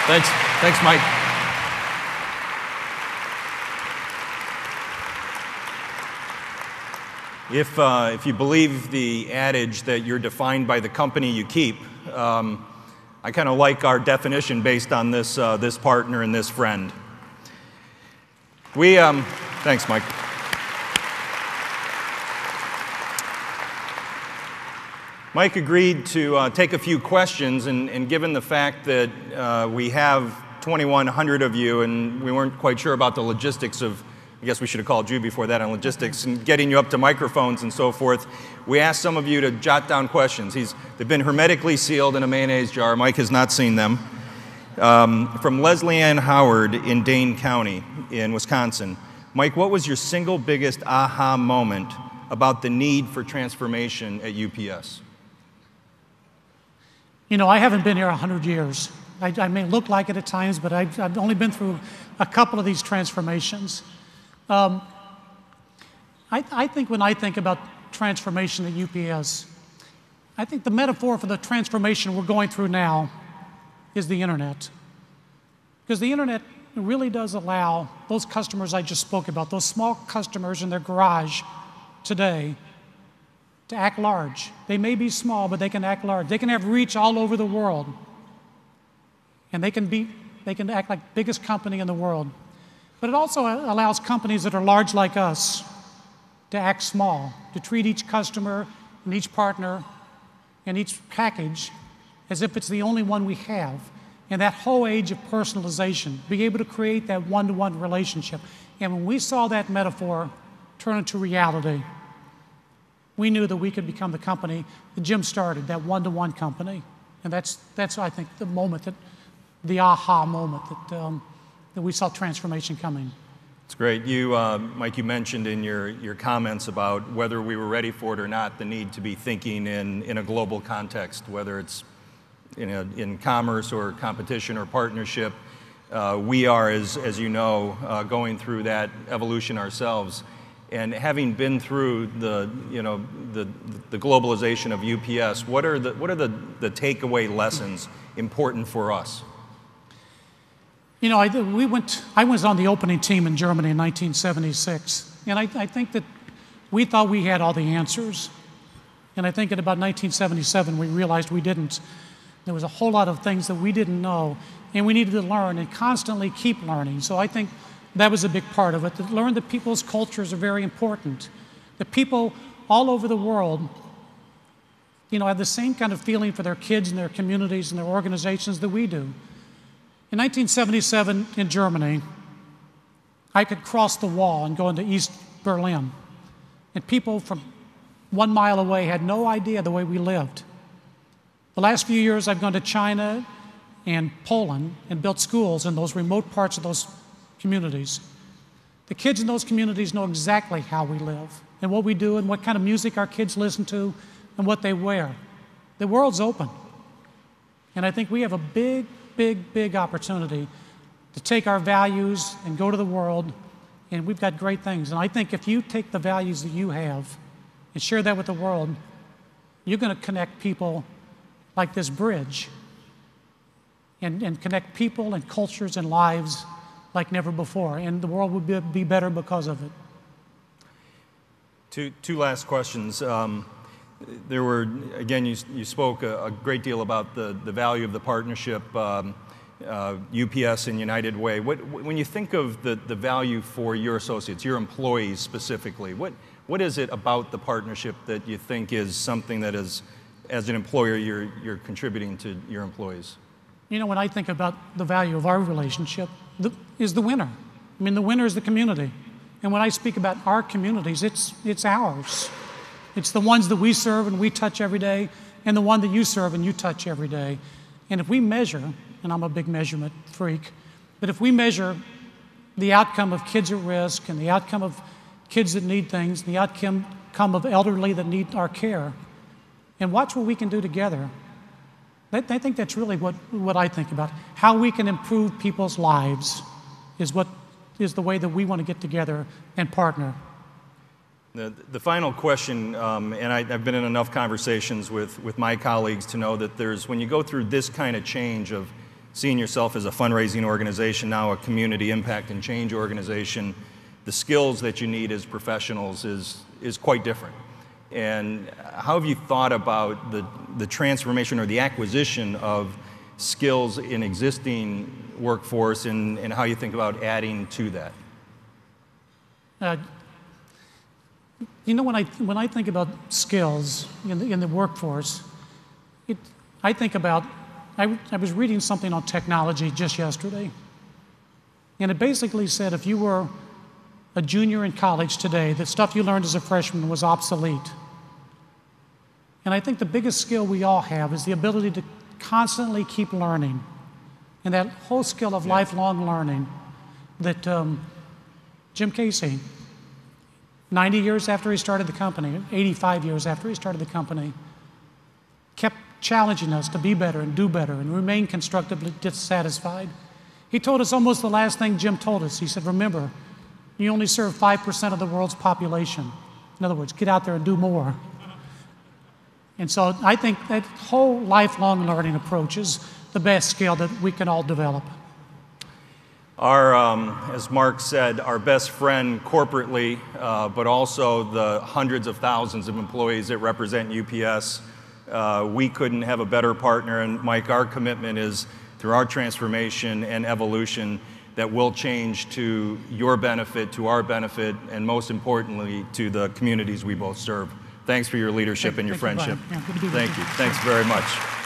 Thanks. Thanks, Mike. If you believe the adage that you're defined by the company you keep, I kind of like our definition based on this, this partner and this friend. Thanks, Mike. Mike agreed to take a few questions, and given the fact that we have 2,100 of you and we weren't quite sure about the logistics of, I guess we should have called you before that on logistics and getting you up to microphones and so forth, we asked some of you to jot down questions. They've been hermetically sealed in a mayonnaise jar. Mike has not seen them. From Leslie Ann Howard in Dane County in Wisconsin. Mike, what was your single biggest aha moment about the need for transformation at UPS? You know, I haven't been here 100 years. I may look like it at times, but I've only been through a couple of these transformations. I think when I think about transformation at UPS, I think the metaphor for the transformation we're going through now is the internet. Because the internet really does allow those customers I just spoke about, those small customers in their garage today, to act large. They may be small, but they can act large. They can have reach all over the world. And they can act like the biggest company in the world. But it also allows companies that are large like us to act small, to treat each customer and each partner and each package as if it's the only one we have. And that whole age of personalization, be able to create that one-to-one relationship. And when we saw that metaphor turn into reality, we knew that we could become the company that Jim started, that one-to-one company. And that's I think, the moment the aha moment that we saw transformation coming. It's great. You, Mike, you mentioned in your comments about whether we were ready for it or not, the need to be thinking in a global context, whether it's in commerce or competition or partnership. We are, as you know, going through that evolution ourselves. And having been through the globalization of UPS, what are the takeaway lessons important for us? You know, I was on the opening team in Germany in 1976, and I think that we thought we had all the answers. And I think in about 1977 we realized we didn't. There was a whole lot of things that we didn't know, and we needed to learn and constantly keep learning. So I think that was a big part of it, to learn that people's cultures are very important. That people all over the world, have the same kind of feeling for their kids and their communities and their organizations that we do. In 1977 in Germany, I could cross the wall and go into East Berlin, and people from 1 mile away had no idea the way we lived. The last few years I've gone to China and Poland and built schools in those remote parts of those communities. The kids in those communities know exactly how we live and what we do and what kind of music our kids listen to and what they wear. The world's open. And I think we have a big, big, big opportunity to take our values and go to the world, and we've got great things. And I think if you take the values that you have and share that with the world, you're going to connect people like this bridge and connect people and cultures and lives like never before, and the world would be better because of it. Two last questions. There were, again, you spoke a great deal about the value of the partnership, UPS and United Way. When you think of the value for your associates, your employees specifically, what is it about the partnership that you think is something that is, as an employer, you're contributing to your employees? You know, when I think about the value of our relationship, is the winner. I mean, the winner is the community. And when I speak about our communities, it's ours. It's the ones that we serve and we touch every day, and the one that you serve and you touch every day. And if we measure, and I'm a big measurement freak, but if we measure the outcome of kids at risk and the outcome of kids that need things, the outcome of elderly that need our care, and watch what we can do together, I think that's really what I think about. How we can improve people's lives is the way that we want to get together and partner. The final question, and I've been in enough conversations with my colleagues to know that when you go through this kind of change of seeing yourself as a fundraising organization, now a community impact and change organization, the skills that you need as professionals is quite different. And how have you thought about the transformation or the acquisition of skills in existing workforce and how you think about adding to that? You know, when I think about skills in the workforce, I think about, I was reading something on technology just yesterday, and it basically said if you were a junior in college today, the stuff you learned as a freshman was obsolete. And I think the biggest skill we all have is the ability to constantly keep learning, and that whole skill of lifelong learning that Jim Casey, 90 years after he started the company, 85 years after he started the company, kept challenging us to be better and do better and remain constructively dissatisfied. He told us almost the last thing Jim told us. He said, remember, you only serve 5% of the world's population. In other words, get out there and do more. And so I think that whole lifelong learning approach is the best skill that we can all develop. As Mark said, our best friend corporately, but also the hundreds of thousands of employees that represent UPS, we couldn't have a better partner. And Mike, our commitment is through our transformation and evolution that will change to your benefit, to our benefit, and most importantly, to the communities we both serve. Thanks for your leadership and your friendship. Yeah, good to be with Thank you. Thanks very much.